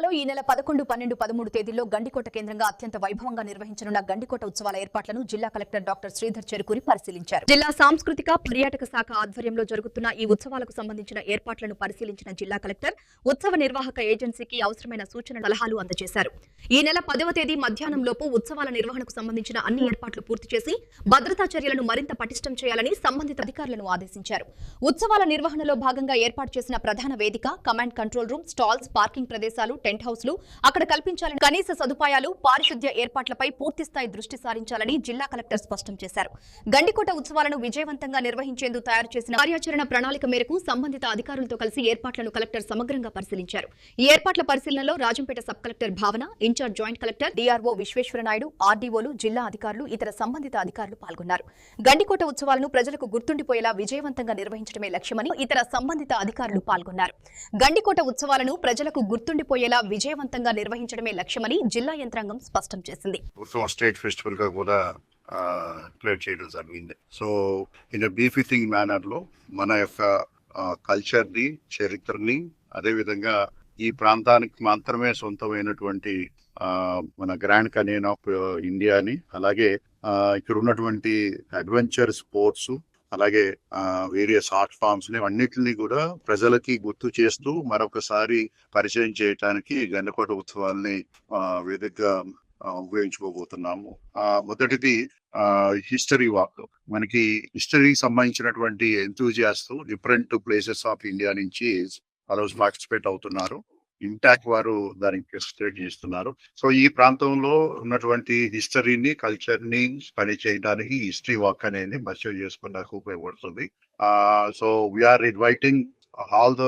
జిల్లాలో ఈ నెల 11, 12, 13 తేదీల్లో గండికోట కేంద్రంగా అత్యంత వైభవంగా నిర్వహించనున్న గండికోట ఉత్సవాల ఏర్పాట్లను జిల్లా కలెక్టర్ డాక్టర్ శ్రీధర్ చెరుకూరి పరిశీలించారు. జిల్లా సాంస్కృతిక పర్యాటక శాఖ ఆధ్వర్యంలో జరుగుతున్న ఈ ఉత్సవాలకు సంబంధించిన ఏర్పాట్లను పరిశీలించిన జిల్లా కలెక్టర్ ఉత్సవ నిర్వాహక ఏజెన్సీకి అవసరమైన సూచన సలహాలు అందజేశారు. ఈ నెల 10వ తేదీ మధ్యాహ్నంలోపు ఉత్సవాల నిర్వహణకు సంబంధించిన అన్ని ఏర్పాట్లు పూర్తి చేసి భద్రతా చర్యలను మరింత పటిష్టం చేయాలని సంబంధిత అధికారులను ఆదేశించారు. ఉత్సవాల నిర్వహణలో భాగంగా ఏర్పాటు చేసిన ప్రధాన వేదిక, command control room, stalls, parking ప్రదేశాలు, టెంట్ హౌస్లు అక్కడ కల్పించాలని, కనీస సదుపాయాలు, పారిశుద్ధ్య ఏర్పాట్లపై పూర్తిస్థాయి దృష్టి సారించాలని జిల్లా కలెక్టర్ స్పష్టం చేశారు. గండికోట ఉత్సవాలను విజయవంతంగా నిర్వహించేందుకు తయారు చేసిన కార్యాచరణ ప్రణాళిక మేరకు సంబంధిత అధికారులతో కలిసి ఏర్పాట్లను కలెక్టర్ సమగ్రంగా పరిశీలించారు. ఈ ఏర్పాట్ల పరిశీలనలో రాజంపేట సబ్ కలెక్టర్ భావన, ఇన్ఛార్జ్ జాయింట్ కలెక్టర్ డిఆర్ఓ విశ్వేశ్వరనాయుడు, ఆర్డీఓలు, జిల్లా అధికారులు, ఇతర సంబంధిత అధికారులు పాల్గొన్నారు. గండికోట ఉత్సవాలను ప్రజలకు గుర్తుండిపోయేలా విజయవంతంగా నిర్వహించడమే లక్ష్యమని ఇతర సంబంధిత అధికారులు పాల్గొన్నారు. గండికోట ఉత్సవాలను ప్రజలకు గుర్తుండిపోయేలా విజయవంతంగా నిర్వహించడమే లక్ష్యమని జిల్లా యంత్రాంగం స్పష్టం చేసింది. స్టేట్ ఫెస్టివల్ గా కూడా ప్లేట్ చేయడం జరిగింది. సో ఇన్ బీఫిటింగ్ మేనర్ లో మన యొక్క కల్చర్ ని, చరిత్రని, అదే విధంగా ఈ ప్రాంతానికి మాత్రమే సొంతమైనటువంటి మన గ్రాండ్ కనేన్ ఆఫ్ ఇండియాని, అలాగే ఇక్కడ ఉన్నటువంటి అడ్వెంచర్ స్పోర్ట్స్, అలాగే వేరియస్ ఆర్ట్ ఫామ్స్ ని అన్నిటిని కూడా ప్రజలకి గుర్తు చేస్తూ మరొకసారి పరిచయం చేయడానికి గండికోట ఉత్సవాల్ని వేదికగా ఉపయోగించుకోబోతున్నాము. మొదటిది హిస్టరీ వాక్. మనకి హిస్టరీకి సంబంధించినటువంటి enthusiast different places of India నుంచి ఆ రోజు పార్టిసిపేట్ అవుతున్నారు. ఇంటాక్ వారు దానికి పార్టిసిపేట్ చేస్తున్నారు. సో ఈ ప్రాంతంలో ఉన్నటువంటి హిస్టరీని, కల్చర్ ని పని చేయడానికి హిస్టరీ వాక్ అనేది పరిచయం చేసుకోవడానికి ఉపయోగపడుతుంది. So we are inviting all the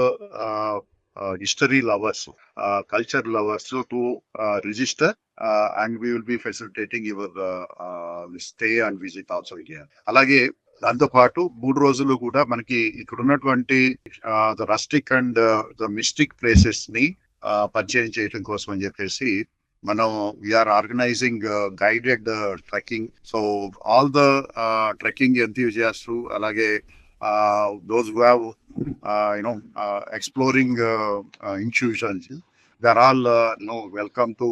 history lovers, culture lovers to register, and we will be facilitating your stay and visit also here. అలాగే దాంతో పాటు 3 రోజులు కూడా మనకి ఇక్కడ ఉన్నటువంటి the rustic and the mystic places ని పరిచయం చేయడం కోసం అని చెప్పేసి మనం we are organizing guided trekking. So all the trekking enthusiast, అలాగే those who have exploring institutions, they're all welcome to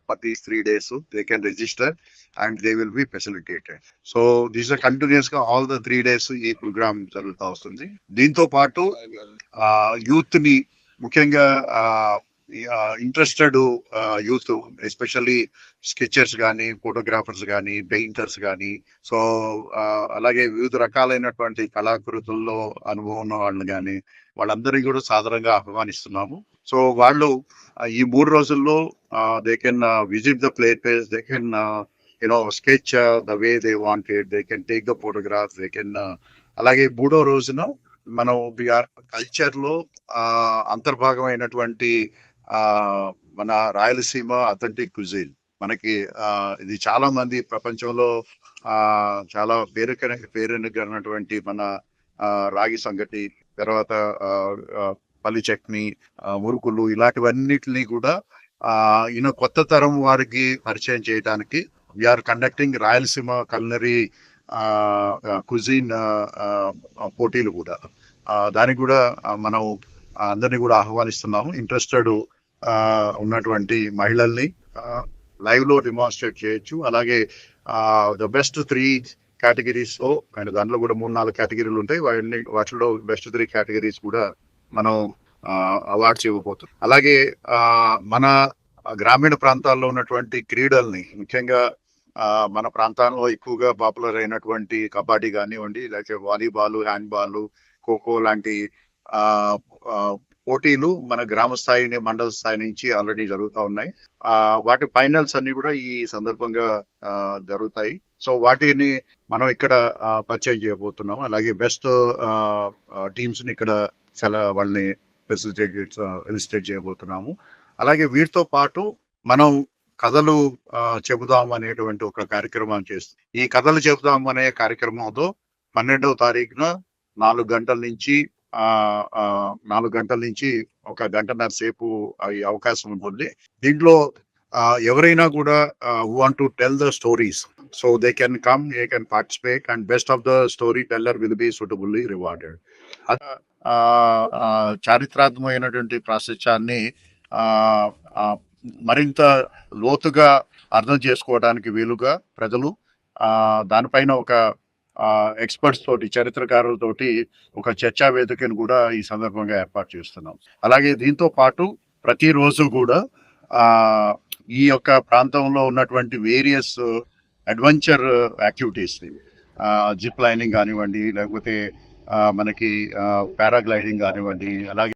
for these 3 days. So they can register and they will be facilitated. So this is a continuous all the 3 days ఈ programme జరుగుతూ వస్తుంది. దీంతో పాటు youth ని ముఖ్యంగా interested youth, especially sketchers కానీ, photographers కానీ, painters కానీ, సో అలాగే వివిధ రకాలైనటువంటి కళాకృతుల్లో అనుభవం ఉన్న వాళ్ళు కానీ, వాళ్ళందరికీ కూడా సాధారణంగా ఆహ్వానిస్తున్నాము. సో వాళ్ళు ఈ 3 రోజుల్లో they can visit the places, they can sketch the way they wanted, they can take the photographs, they can. అలాగే 3వ రోజున మనం కల్చర్ లో అంతర్భాగమైనటువంటి మన రాయలసీమ అథెంటిక్ క్విజిన్, మనకి ఇది చాలా మంది ప్రపంచంలో చాలా పేరున్నటువంటి మన రాగి సంగటి, తర్వాత పల్లి చట్నీ, మురుకులు, ఇలాంటివన్నిటిని కూడా కొత్త తరం వారికి పరిచయం చేయడానికి we are conducting Rayalaseema culinary cuisine పోటీలు కూడా. దానికి కూడా మనం అందరినీ కూడా ఆహ్వానిస్తున్నాము. ఇంట్రెస్టెడ్ ఉన్నటువంటి మహిళల్ని లైవ్ లో డెమాన్స్ట్రేట్ చేయొచ్చు. అలాగే ద బెస్ట్ 3 కేటగిరీస్ లో, అండ్ దాంట్లో కూడా 3-4 కేటగిరీలు ఉంటాయి. వాటిలో బెస్ట్ 3 కేటగిరీస్ కూడా మనం అవార్డ్స్ ఇవ్వబోతున్నాం. అలాగే మన గ్రామీణ ప్రాంతాల్లో ఉన్నటువంటి క్రీడల్ని, ముఖ్యంగా మన ప్రాంతాల్లో ఎక్కువగా పాపులర్ అయినటువంటి కబడ్డీ కానివ్వండి, లేకపోతే వాలీబాల్, హ్యాండ్బాల్, ఖోఖో లాంటి పోటీలు మన గ్రామ స్థాయి, మండల స్థాయి నుంచి ఆల్రెడీ జరుగుతూ ఉన్నాయి. వాటి ఫైనల్స్ అన్ని కూడా ఈ సందర్భంగా జరుగుతాయి. సో వాటిని మనం ఇక్కడ పరిచయం చేయబోతున్నాము. అలాగే బెస్ట్ టీమ్స్ ని ఇక్కడ వాళ్ళని ఫెసిలిటేట్ చేయబోతున్నాము. అలాగే వీటితో పాటు మనం కథలు చెబుదాం అనేటువంటి ఒక కార్యక్రమం చేస్తాం. ఈ కథలు చెబుదాం అనే కార్యక్రమంతో 12వ తారీఖున 4 గంటల నుంచి 1 గంటన్నర సేపు ఈ అవకాశం ఉంటుంది. దీంట్లో ఎవరైనా కూడా want to tell the stories, so they can come, they can participate, and best of the storyteller will be suitably rewarded. చారిత్రాత్మకమైనటువంటి ప్రాశస్త్యాన్ని మరింత లోతుగా అర్థం చేసుకోవడానికి వీలుగా ప్రజలు దానిపైన ఒక ఎక్స్పర్ట్స్ తోటి, చరిత్రకారులతోటి ఒక చర్చా వేదికను కూడా ఈ సందర్భంగా ఏర్పాటు చేస్తున్నాం. అలాగే దీంతో పాటు ప్రతిరోజు కూడా ఈ యొక్క ప్రాంతంలో ఉన్నటువంటి various adventure activities, zip lining కానివ్వండి, లేకపోతే మనకి పారాగ్లైడింగ్ కానివ్వండి, అలాగే